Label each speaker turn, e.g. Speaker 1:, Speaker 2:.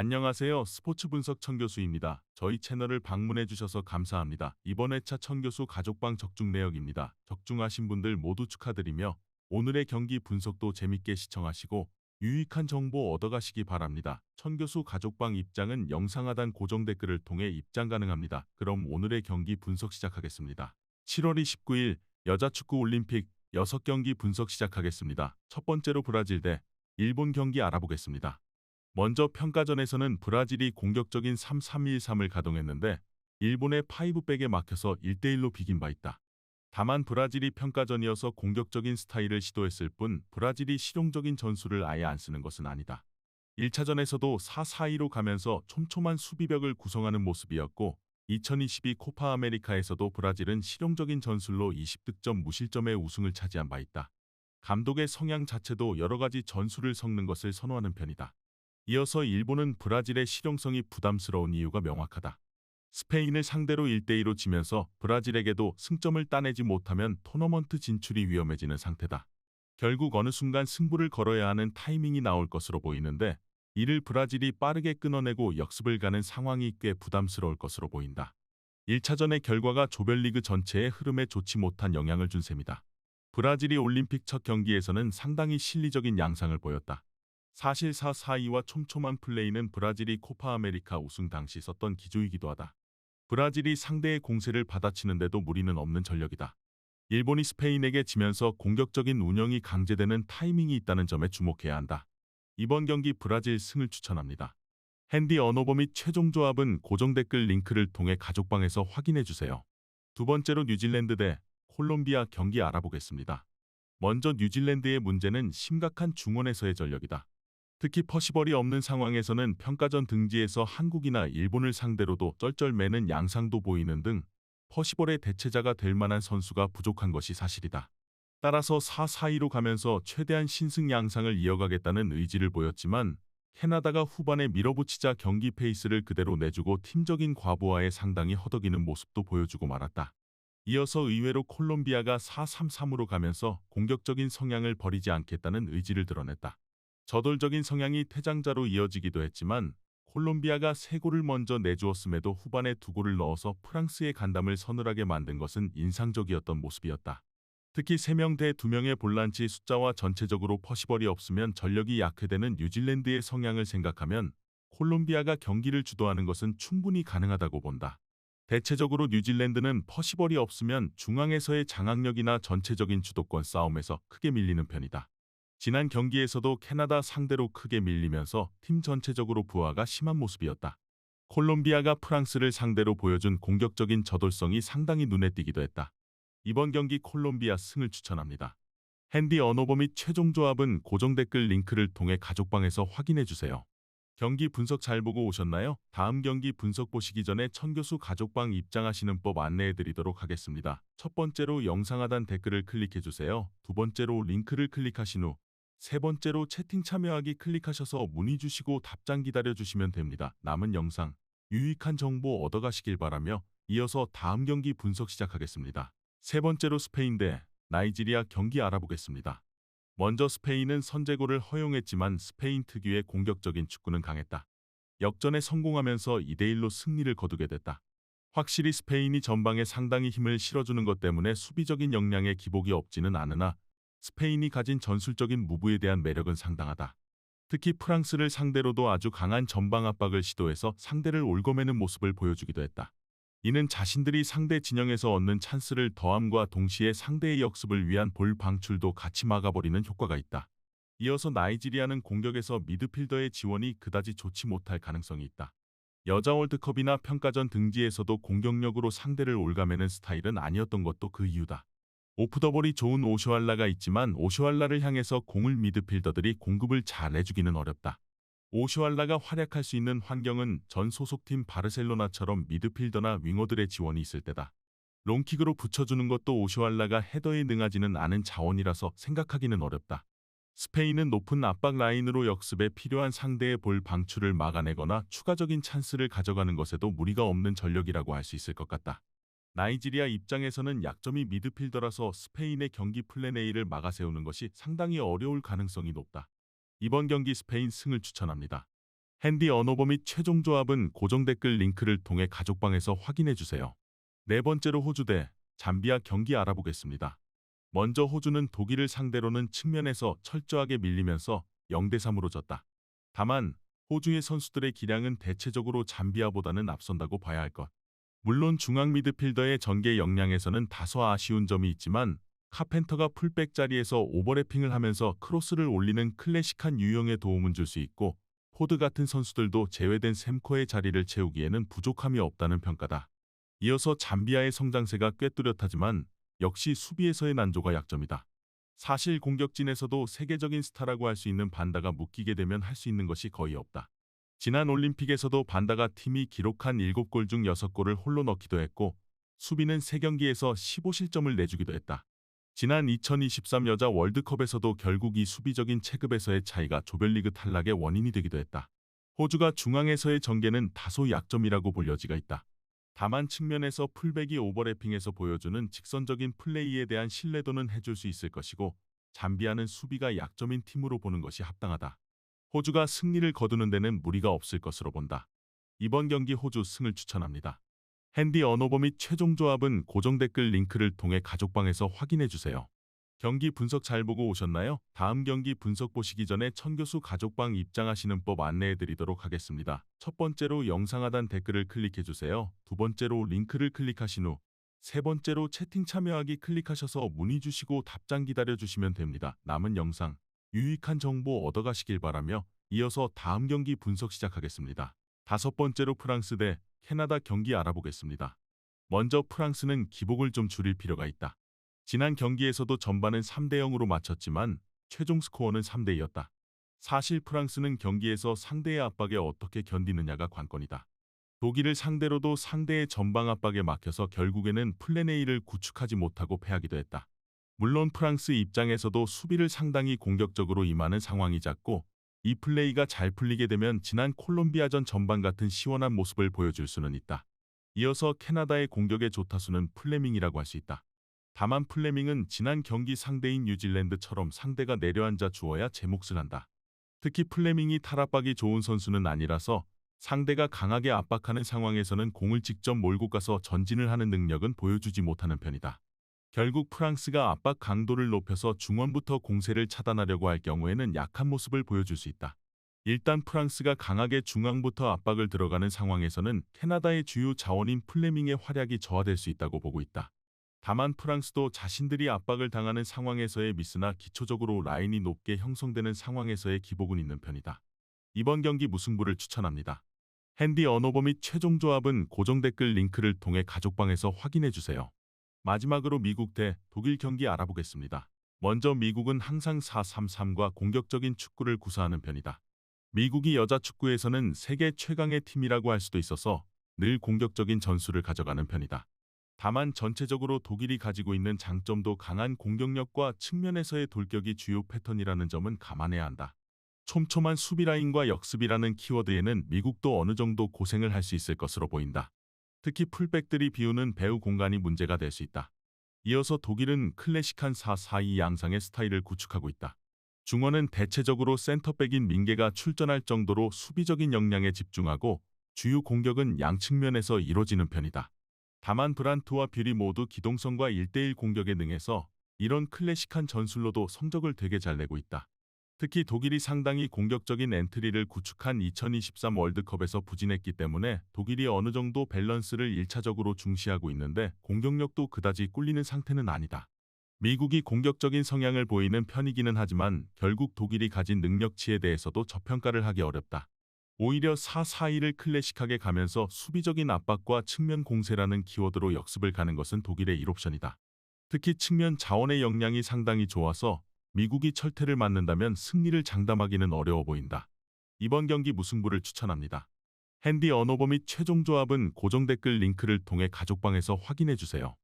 Speaker 1: 안녕하세요. 스포츠 분석 천교수입니다. 저희 채널을 방문해 주셔서 감사합니다. 이번 회차 천교수 가족방 적중 내역입니다. 적중하신 분들 모두 축하드리며 오늘의 경기 분석도 재밌게 시청하시고 유익한 정보 얻어가시기 바랍니다. 천교수 가족방 입장은 영상 하단 고정 댓글을 통해 입장 가능합니다. 그럼 오늘의 경기 분석 시작하겠습니다. 7월 29일 여자축구 올림픽 6경기 분석 시작하겠습니다. 첫 번째로 브라질 대 일본 경기 알아보겠습니다. 먼저 평가전에서는 브라질이 공격적인 3-3-1-3을 가동했는데 일본의 파이브백에 막혀서 1대1로 비긴 바 있다. 다만 브라질이 평가전이어서 공격적인 스타일을 시도했을 뿐 브라질이 실용적인 전술을 아예 안 쓰는 것은 아니다. 1차전에서도 4-4-2로 가면서 촘촘한 수비벽을 구성하는 모습이었고 2022 코파 아메리카에서도 브라질은 실용적인 전술로 20득점 무실점의 우승을 차지한 바 있다. 감독의 성향 자체도 여러 가지 전술을 섞는 것을 선호하는 편이다. 이어서 일본은 브라질의 실용성이 부담스러운 이유가 명확하다. 스페인을 상대로 1대2로 지면서 브라질에게도 승점을 따내지 못하면 토너먼트 진출이 위험해지는 상태다. 결국 어느 순간 승부를 걸어야 하는 타이밍이 나올 것으로 보이는데 이를 브라질이 빠르게 끊어내고 역습을 가는 상황이 꽤 부담스러울 것으로 보인다. 1차전의 결과가 조별리그 전체의 흐름에 좋지 못한 영향을 준 셈이다. 브라질이 올림픽 첫 경기에서는 상당히 실리적인 양상을 보였다. 사실 4-4-2와 촘촘한 플레이는 브라질이 코파 아메리카 우승 당시 썼던 기조이기도 하다. 브라질이 상대의 공세를 받아치는데도 무리는 없는 전력이다. 일본이 스페인에게 지면서 공격적인 운영이 강제되는 타이밍이 있다는 점에 주목해야 한다. 이번 경기 브라질 승을 추천합니다. 핸디 언어버 및 최종 조합은 고정 댓글 링크를 통해 가족방에서 확인해주세요. 두 번째로 뉴질랜드 대 콜롬비아 경기 알아보겠습니다. 먼저 뉴질랜드의 문제는 심각한 중원에서의 전력이다. 특히 퍼시벌이 없는 상황에서는 평가전 등지에서 한국이나 일본을 상대로도 쩔쩔매는 양상도 보이는 등 퍼시벌의 대체자가 될 만한 선수가 부족한 것이 사실이다. 따라서 4-4-2로 가면서 최대한 신승 양상을 이어가겠다는 의지를 보였지만 캐나다가 후반에 밀어붙이자 경기 페이스를 그대로 내주고 팀적인 과부하에 상당히 허덕이는 모습도 보여주고 말았다. 이어서 의외로 콜롬비아가 4-3-3으로 가면서 공격적인 성향을 버리지 않겠다는 의지를 드러냈다. 저돌적인 성향이 퇴장자로 이어지기도 했지만 콜롬비아가 3골을 먼저 내주었음에도 후반에 2골을 넣어서 프랑스의 간담을 서늘하게 만든 것은 인상적이었던 모습이었다. 특히 3명 대 2명의 볼란치 숫자와 전체적으로 퍼시벌이 없으면 전력이 약화되는 뉴질랜드의 성향을 생각하면 콜롬비아가 경기를 주도하는 것은 충분히 가능하다고 본다. 대체적으로 뉴질랜드는 퍼시벌이 없으면 중앙에서의 장악력이나 전체적인 주도권 싸움에서 크게 밀리는 편이다. 지난 경기에서도 캐나다 상대로 크게 밀리면서 팀 전체적으로 부하가 심한 모습이었다. 콜롬비아가 프랑스를 상대로 보여준 공격적인 저돌성이 상당히 눈에 띄기도 했다. 이번 경기 콜롬비아 승을 추천합니다. 핸디 언어버 및 최종 조합은 고정 댓글 링크를 통해 가족방에서 확인해주세요. 경기 분석 잘 보고 오셨나요? 다음 경기 분석 보시기 전에 천교수 가족방 입장하시는 법 안내해드리도록 하겠습니다. 첫 번째로 영상 하단 댓글을 클릭해주세요. 두 번째로 링크를 클릭하신 후 세 번째로 채팅 참여하기 클릭하셔서 문의 주시고 답장 기다려주시면 됩니다. 남은 영상, 유익한 정보 얻어가시길 바라며 이어서 다음 경기 분석 시작하겠습니다. 세 번째로 스페인 대 나이지리아 경기 알아보겠습니다. 먼저 스페인은 선제골을 허용했지만 스페인 특유의 공격적인 축구는 강했다. 역전에 성공하면서 2대1로 승리를 거두게 됐다. 확실히 스페인이 전방에 상당히 힘을 실어주는 것 때문에 수비적인 역량에 기복이 없지는 않으나 스페인이 가진 전술적인 무브에 대한 매력은 상당하다. 특히 프랑스를 상대로도 아주 강한 전방 압박을 시도해서 상대를 올고매는 모습을 보여주기도 했다. 이는 자신들이 상대 진영에서 얻는 찬스를 더함과 동시에 상대의 역습을 위한 볼 방출도 같이 막아버리는 효과가 있다. 이어서 나이지리아는 공격에서 미드필더의 지원이 그다지 좋지 못할 가능성이 있다. 여자 월드컵이나 평가전 등지에서도 공격력으로 상대를 올가매는 스타일은 아니었던 것도 그 이유다. 오프더볼이 좋은 오쇼알라가 있지만 오쇼알라를 향해서 공을 미드필더들이 공급을 잘 해주기는 어렵다. 오쇼알라가 활약할 수 있는 환경은 전 소속팀 바르셀로나처럼 미드필더나 윙어들의 지원이 있을 때다. 롱킥으로 붙여주는 것도 오쇼알라가 헤더에 능하지는 않은 자원이라서 생각하기는 어렵다. 스페인은 높은 압박 라인으로 역습에 필요한 상대의 볼 방출을 막아내거나 추가적인 찬스를 가져가는 것에도 무리가 없는 전력이라고 할 수 있을 것 같다. 나이지리아 입장에서는 약점이 미드필더라서 스페인의 경기 플랜 A를 막아세우는 것이 상당히 어려울 가능성이 높다. 이번 경기 스페인 승을 추천합니다. 핸디 언오버 및 최종 조합은 고정 댓글 링크를 통해 가족방에서 확인해 주세요. 네 번째로 호주 대 잠비아 경기 알아보겠습니다. 먼저 호주는 독일을 상대로는 측면에서 철저하게 밀리면서 0대 3으로 졌다. 다만 호주의 선수들의 기량은 대체적으로 잠비아보다는 앞선다고 봐야 할 것. 물론 중앙 미드필더의 전개 역량에서는 다소 아쉬운 점이 있지만 카펜터가 풀백 자리에서 오버래핑을 하면서 크로스를 올리는 클래식한 유형에 도움은 줄 수 있고 포드 같은 선수들도 제외된 샘코의 자리를 채우기에는 부족함이 없다는 평가다. 이어서 잠비아의 성장세가 꽤 뚜렷하지만 역시 수비에서의 난조가 약점이다. 사실 공격진에서도 세계적인 스타라고 할 수 있는 반다가 묶이게 되면 할 수 있는 것이 거의 없다. 지난 올림픽에서도 반다가 팀이 기록한 7골 중 6골을 홀로 넣기도 했고 수비는 3경기에서 15실점을 내주기도 했다. 지난 2023 여자 월드컵에서도 결국 이 수비적인 체급에서의 차이가 조별리그 탈락의 원인이 되기도 했다. 호주가 중앙에서의 전개는 다소 약점이라고 볼 여지가 있다. 다만 측면에서 풀백이 오버래핑에서 보여주는 직선적인 플레이에 대한 신뢰도는 해줄 수 있을 것이고 잠비아는 수비가 약점인 팀으로 보는 것이 합당하다. 호주가 승리를 거두는 데는 무리가 없을 것으로 본다. 이번 경기 호주 승을 추천합니다. 핸디 언오버 및 최종 조합은 고정 댓글 링크를 통해 가족방에서 확인해 주세요. 경기 분석 잘 보고 오셨나요? 다음 경기 분석 보시기 전에 천교수 가족방 입장하시는 법 안내해 드리도록 하겠습니다. 첫 번째로 영상 하단 댓글을 클릭해 주세요. 두 번째로 링크를 클릭하신 후 세 번째로 채팅 참여하기 클릭하셔서 문의 주시고 답장 기다려 주시면 됩니다. 남은 영상 유익한 정보 얻어가시길 바라며 이어서 다음 경기 분석 시작하겠습니다. 다섯 번째로 프랑스 대 캐나다 경기 알아보겠습니다. 먼저 프랑스는 기복을 좀 줄일 필요가 있다. 지난 경기에서도 전반은 3대 0으로 마쳤지만 최종 스코어는 3대 2였다. 사실 프랑스는 경기에서 상대의 압박에 어떻게 견디느냐가 관건이다. 독일을 상대로도 상대의 전방 압박에 막혀서 결국에는 플랜 A를 구축하지 못하고 패하기도 했다. 물론 프랑스 입장에서도 수비를 상당히 공격적으로 임하는 상황이 잦고 이 플레이가 잘 풀리게 되면 지난 콜롬비아전 전반 같은 시원한 모습을 보여줄 수는 있다. 이어서 캐나다의 공격의 조타수는 플레밍이라고 할 수 있다. 다만 플레밍은 지난 경기 상대인 뉴질랜드처럼 상대가 내려앉아 주어야 제 몫을 한다. 특히 플레밍이 탈압박이 좋은 선수는 아니라서 상대가 강하게 압박하는 상황에서는 공을 직접 몰고 가서 전진을 하는 능력은 보여주지 못하는 편이다. 결국 프랑스가 압박 강도를 높여서 중원부터 공세를 차단하려고 할 경우에는 약한 모습을 보여줄 수 있다. 일단 프랑스가 강하게 중앙부터 압박을 들어가는 상황에서는 캐나다의 주요 자원인 플레밍의 활약이 저하될 수 있다고 보고 있다. 다만 프랑스도 자신들이 압박을 당하는 상황에서의 미스나 기초적으로 라인이 높게 형성되는 상황에서의 기복은 있는 편이다. 이번 경기 무승부를 추천합니다. 핸디 언오버 및 최종 조합은 고정 댓글 링크를 통해 가족방에서 확인해 주세요. 마지막으로 미국 대 독일 경기 알아보겠습니다. 먼저 미국은 항상 4-3-3과 공격적인 축구를 구사하는 편이다. 미국이 여자 축구에서는 세계 최강의 팀이라고 할 수도 있어서 늘 공격적인 전술을 가져가는 편이다. 다만 전체적으로 독일이 가지고 있는 장점도 강한 공격력과 측면에서의 돌격이 주요 패턴이라는 점은 감안해야 한다. 촘촘한 수비라인과 역습이라는 키워드에는 미국도 어느 정도 고생을 할 수 있을 것으로 보인다. 특히 풀백들이 비우는 배우 공간이 문제가 될 수 있다. 이어서 독일은 클래식한 4-4-2 양상의 스타일을 구축하고 있다. 중원은 대체적으로 센터백인 민게가 출전할 정도로 수비적인 역량에 집중하고 주요 공격은 양측면에서 이루어지는 편이다. 다만 브란트와 뷰리 모두 기동성과 1대1 공격에 능해서 이런 클래식한 전술로도 성적을 되게 잘 내고 있다. 특히 독일이 상당히 공격적인 엔트리를 구축한 2023 월드컵에서 부진했기 때문에 독일이 어느 정도 밸런스를 1차적으로 중시하고 있는데 공격력도 그다지 꿀리는 상태는 아니다. 미국이 공격적인 성향을 보이는 편이기는 하지만 결국 독일이 가진 능력치에 대해서도 저평가를 하기 어렵다. 오히려 4-4-2를 클래식하게 가면서 수비적인 압박과 측면 공세라는 키워드로 역습을 가는 것은 독일의 1옵션이다. 특히 측면 자원의 역량이 상당히 좋아서 미국이 철퇴를 맞는다면 승리를 장담하기는 어려워 보인다. 이번 경기 무승부를 추천합니다. 핸디 언오버 및 최종 조합은 고정 댓글 링크를 통해 가족방에서 확인해 주세요.